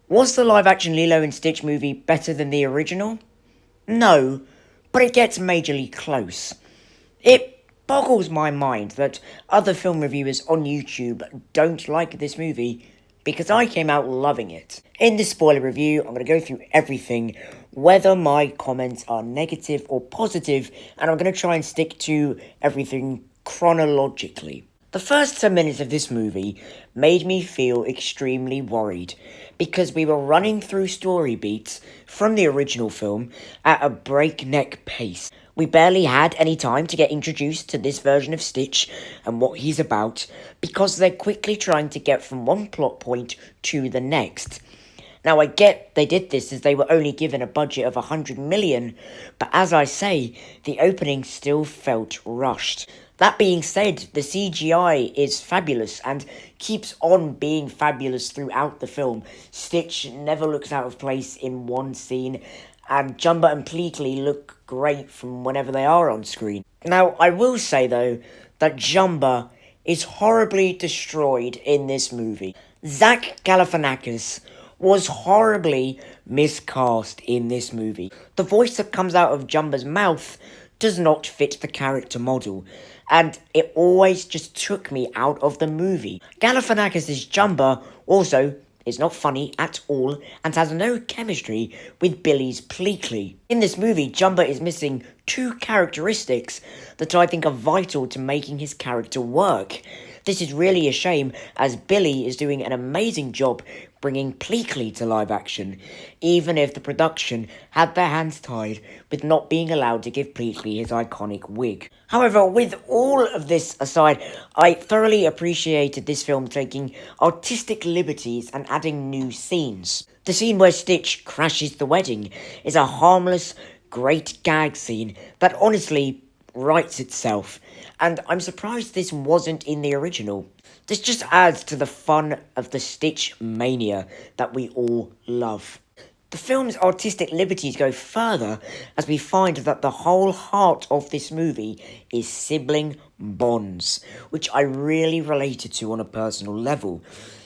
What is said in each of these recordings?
Was the live-action Lilo and Stitch movie better than the original? No, but it gets majorly close. It boggles my mind that other film reviewers on YouTube don't like this movie because I came out loving it. In this spoiler review, I'm going to go through everything, whether my comments are negative or positive, and I'm going to try and stick to everything chronologically. The first 10 minutes of this movie made me feel extremely worried because we were running through story beats from the original film at a breakneck pace. We barely had any time to get introduced to this version of Stitch and what he's about because they're quickly trying to get from one plot point to the next. Now, I get they did this as they were only given a budget of 100 million, but as I say, the opening still felt rushed. That being said, the CGI is fabulous and keeps on being fabulous throughout the film. Stitch never looks out of place in one scene, and Jumba and Pleakley look great from whenever they are on screen. Now, I will say though, that Jumba is horribly destroyed in this movie. Zach Galifianakis was horribly miscast in this movie. The voice that comes out of Jumba's mouth does not fit the character model, and it always just took me out of the movie. Galifianakis' Jumba also is not funny at all and has no chemistry with Billy's Pleakley. In this movie, Jumba is missing two characteristics that I think are vital to making his character work. This is really a shame, as Billy is doing an amazing job bringing Pleakley to live action, even if the production had their hands tied with not being allowed to give Pleakley his iconic wig. However, with all of this aside, I thoroughly appreciated this film taking artistic liberties and adding new scenes. The scene where Stitch crashes the wedding is a harmless, great gag scene that honestly writes itself, and I'm surprised this wasn't in the original. This just adds to the fun of the Stitch mania that we all love. The film's artistic liberties go further as we find that the whole heart of this movie is sibling bonds, which I really related to on a personal level.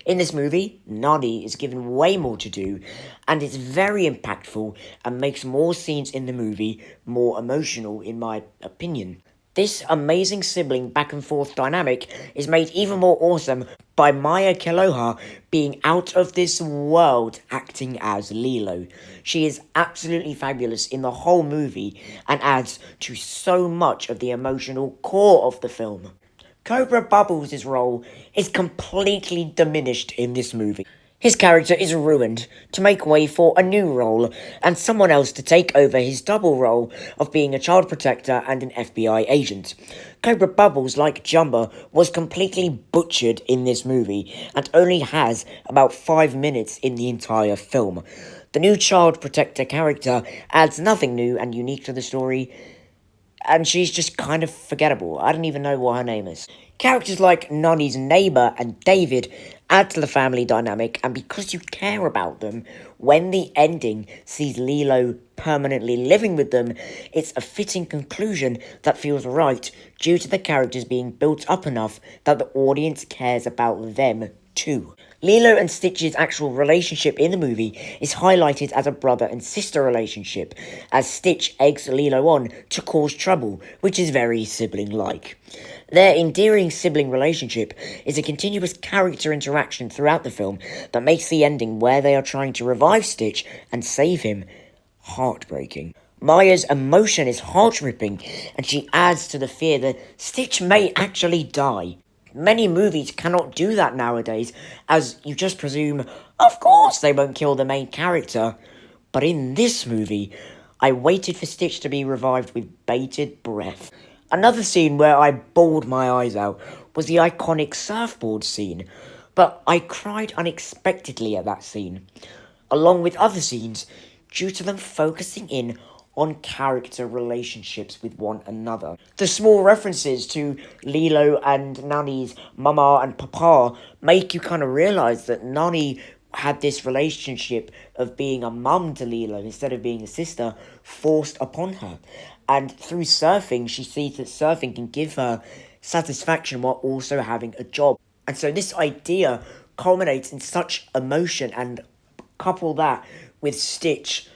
In this movie, Nani is given way more to do, and it's very impactful and makes more scenes in the movie more emotional, in my opinion. This amazing sibling back and forth dynamic is made even more awesome by Maya Keloha being out of this world acting as LILO. She is absolutely fabulous in the whole movie and adds to so much of the emotional core of the film. Cobra Bubbles' role is completely diminished in this movie. His character is ruined to make way for a new role and someone else to take over his double role of being a child protector and an FBI agent. Cobra Bubbles, like Jumba, was completely butchered in this movie and only has about 5 minutes in the entire film. The new child protector character adds nothing new and unique to the story, and she's just kind of forgettable. I don't even know what her name is. Characters like Nani's neighbour and David add to the family dynamic, and because you care about them, when the ending sees LILO permanently living with them, it's a fitting conclusion that feels right due to the characters being built up enough that the audience cares about them too. LILO and Stitch's actual relationship in the movie is highlighted as a brother and sister relationship, as Stitch eggs LILO on to cause trouble, which is very sibling-like. Their endearing sibling relationship is a continuous character interaction throughout the film that makes the ending where they are trying to revive Stitch and save him heartbreaking. Maya's emotion is heart-ripping, and she adds to the fear that Stitch may actually die. Many movies cannot do that nowadays, as you just presume, of course they won't kill the main character. But in this movie, I waited for Stitch to be revived with bated breath. Another scene where I bawled my eyes out was the iconic surfboard scene, but I cried unexpectedly at that scene, along with other scenes, due to them focusing in on character relationships with one another. The small references to LILO and Nani's mama and papa make you kind of realise that Nani had this relationship of being a mum to LILO instead of being a sister forced upon her. And through surfing, she sees that surfing can give her satisfaction while also having a job. And so this idea culminates in such emotion and Couple that with Stitch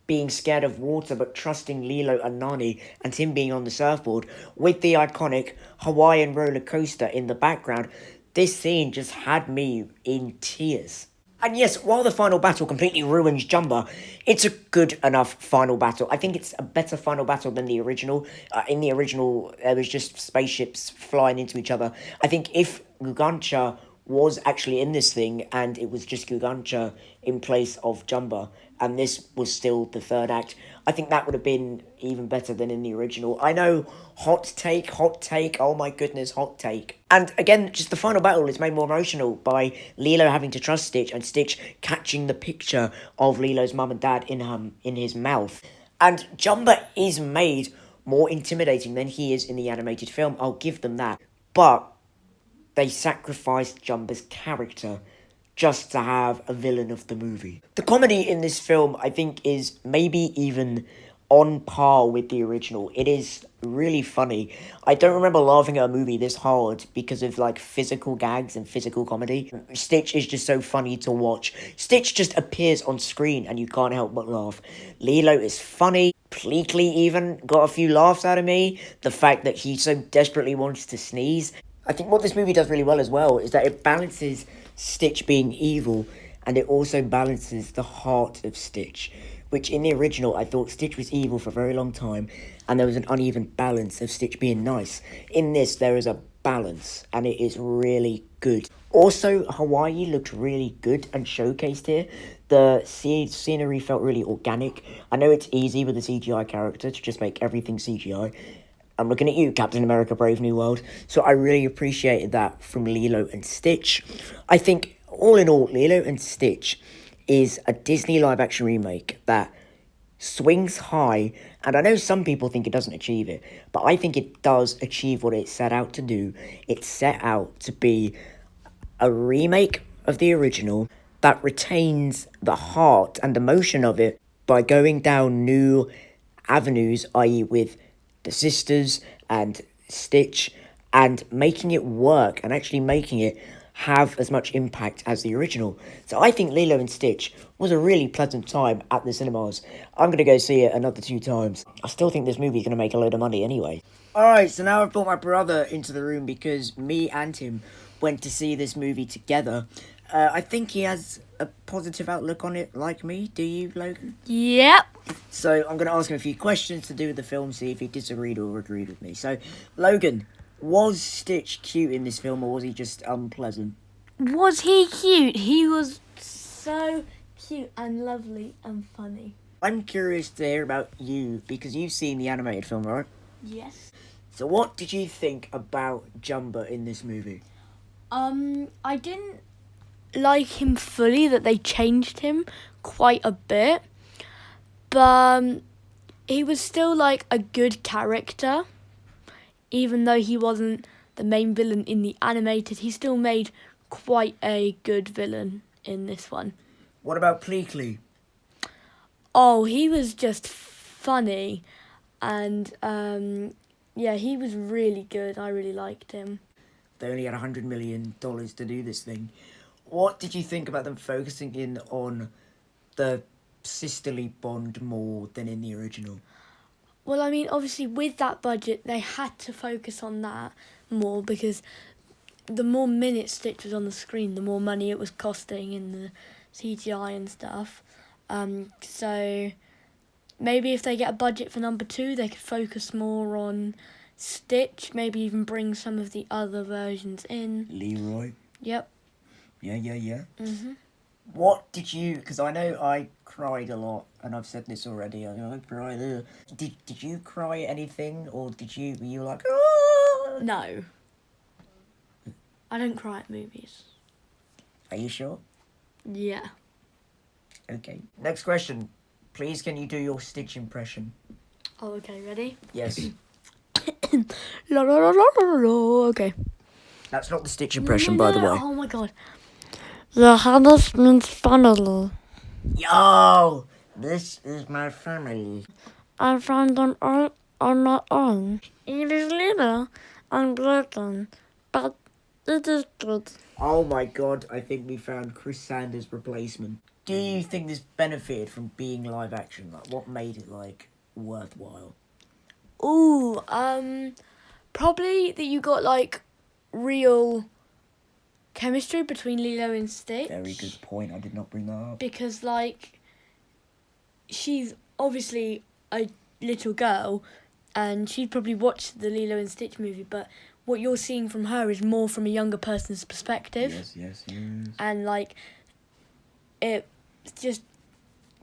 being scared of water but trusting Lilo and Nani and him being on the surfboard with the iconic Hawaiian roller coaster in the background, this scene just had me in tears. And yes, while the final battle completely ruins Jumba, it's a good enough final battle. I think it's a better final battle than the original. In the original, there was just spaceships flying into each other. I think if Gugancha was actually in this thing and it was just Gugancha in place of Jumba, and this was still the third act, I think that would have been even better than in the original. I know, hot take, oh my goodness, hot take. And again, just the final battle is made more emotional by Lilo having to trust Stitch and Stitch catching the picture of Lilo's mum and dad in his mouth. And Jumba is made more intimidating than he is in the animated film, I'll give them that. But they sacrificed Jumba's character just to have a villain of the movie. The comedy in this film, I think, is maybe even on par with the original. It is really funny. I don't remember laughing at a movie this hard because of, like, physical gags and physical comedy. Stitch is just so funny to watch. Stitch just appears on screen and you can't help but laugh. Lilo is funny. Pleakley even got a few laughs out of me. The fact that he so desperately wants to sneeze. I think what this movie does really well as well is that it balances Stitch being evil and it also balances the heart of Stitch, which in the original I thought Stitch was evil for a very long time and there was an uneven balance of Stitch being nice. In this there is a balance and it is really good. Also, Hawaii looked really good and showcased here. The scenery felt really organic. I know it's easy with a CGI character to just make everything CGI. I'm looking at you, Captain America Brave New World. So I really appreciated that from Lilo and Stitch. I think, all in all, Lilo and Stitch is a Disney live-action remake that swings high, and I know some people think it doesn't achieve it, but I think it does achieve what it set out to do. It set out to be a remake of the original that retains the heart and emotion of it by going down new avenues, i.e. with the sisters and Stitch, and making it work and actually making it have as much impact as the original. So I think Lilo and Stitch was a really pleasant time at the cinemas. I'm going to go see it another 2 times. I still think this movie is going to make a load of money anyway. Alright, so now I've brought my brother into the room because me and him went to see this movie together. I think he has a positive outlook on it, like me. Do you, Logan? Yep. So I'm going to ask him a few questions to do with the film, see if he disagreed or agreed with me. So, Logan, was Stitch cute in this film or was he just unpleasant? Was he cute? He was so cute and lovely and funny. I'm curious to hear about you because you've seen the animated film, right? Yes. So what did you think about Jumba in this movie? I didn't like him fully, that they changed him quite a bit. But he was still like a good character. Even though he wasn't the main villain in the animated, he still made quite a good villain in this one. What about Pleakley? Oh, he was just funny. And yeah, he was really good. I really liked him. They only had $100 million to do this thing. What did you think about them focusing in on the sisterly bond more than in the original? Well, I mean, obviously, with that budget, they had to focus on that more because the more minutes Stitch was on the screen, the more money it was costing in the CGI and stuff. So maybe if they get a budget for number 2, they could focus more on Stitch, maybe even bring some of the other versions in. Leroy? Yep. Yeah. Mm-hmm. What did you... Because I know I cried a lot, and I've said this already. I cried. Did you cry at anything, or were you like... Oh! No. I don't cry at movies. Are you sure? Yeah. Okay. Next question. Please, can you do your Stitch impression? Oh, okay, ready? Yes. La la la la la la. Okay. That's not the Stitch impression, by the way. Oh my god. The hardest means family. Yo! This is my family. I found them all on my own. It is little and broken, but it is good. Oh my god, I think we found Chris Sanders' replacement. do you think this benefited from being live action? Like, what made it, like, worthwhile? Ooh, probably that you got, like, real chemistry between Lilo and Stitch. Very good point. I did not bring that up. Because, like, she's obviously a little girl and she'd probably watched the Lilo and Stitch movie, but what you're seeing from her is more from a younger person's perspective. Yes. And, like, it's just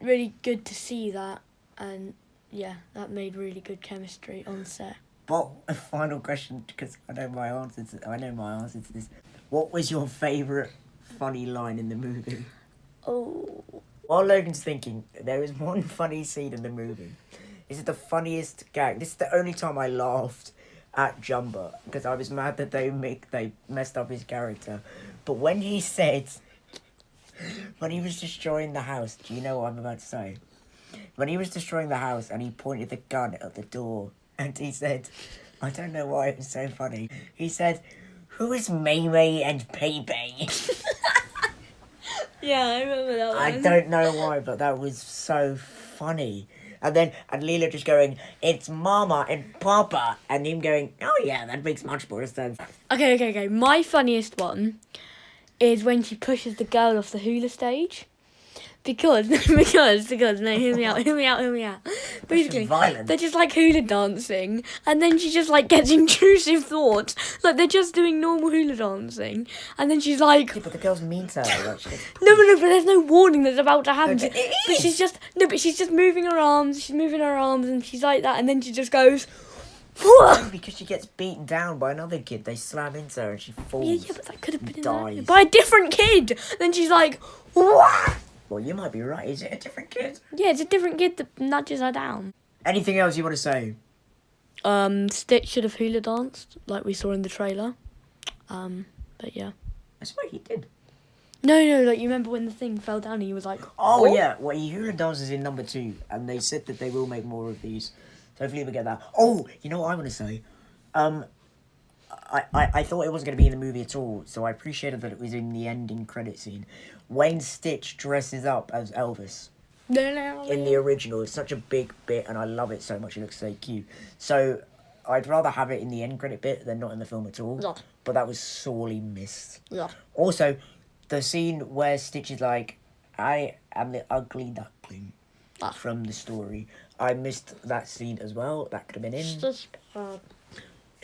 really good to see that. And, yeah, that made really good chemistry on set. But a final question, because I know my answer to this. What was your favourite funny line in the movie? Oh. While Logan's thinking, there is one funny scene in the movie. This is the funniest gag. This is the only time I laughed at Jumba, because I was mad that they messed up his character. But when he said, when he was destroying the house, do you know what I'm about to say? When he was destroying the house and he pointed the gun at the door and he said, I don't know why it was so funny. He said, who is May May and Pepe? Yeah, I remember that one. I don't know why, but that was so funny. And Lilo just going, it's Mama and Papa. And him going, oh yeah, that makes much more sense. Okay. My funniest one is when she pushes the girl off the hula stage. Because, no, hear me out. Basically, violent. they're just like hula dancing, and then she just like gets intrusive thoughts. Like they're just doing normal hula dancing, and then she's like, Yeah, but the girl's mean to her. Like, no, but there's no warning that's about to happen. No, but it But is. she's just moving her arms. She's moving her arms, and she's like that, and then she just goes, No, because she gets beaten down by another kid. They slam into her and she falls. yeah, but that could have been dies. by a different kid. Then she's like, what? Well, you might be right. Is it a different kid? Yeah, it's a different kid that nudges her down. Anything else you want to say? Stitch should have hula danced, like we saw in the trailer. But yeah. I swear he did. No, like you remember when the thing fell down and he was like, Oh, what? yeah. Well, he hula dances in number 2, and they said that they will make more of these. So hopefully we get that. Oh, you know what I want to say? I thought it wasn't going to be in the movie at all, so I appreciated that it was in the ending credit scene. When Stitch dresses up as Elvis in the original, it's such a big bit, and I love it so much. It looks so cute. So I'd rather have it in the end credit bit than not in the film at all. Yeah. But that was sorely missed. Yeah. Also, the scene where Stitch is like, I am the ugly duckling from the story. I missed that scene as well. That could have been in. Stitch bad.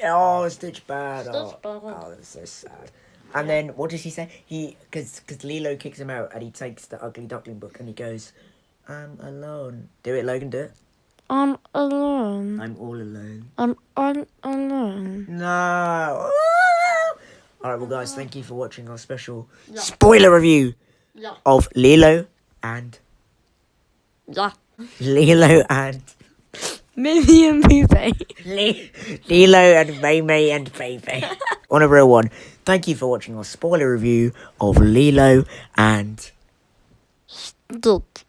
Oh, Stitch bad. Stitch bad. Oh, that's so sad. And then, what does he say? Because Lilo kicks him out and he takes the ugly duckling book and he goes, I'm alone. Do it, Logan, do it. I'm alone. I'm all alone. I'm alone. No. Alright, well, guys, thank you for watching our special spoiler review of Lilo and... Lilo and... Mimi and Pepe. Lilo and May May and Pepe. On a real one, thank you for watching our spoiler review of Lilo and... Stitch.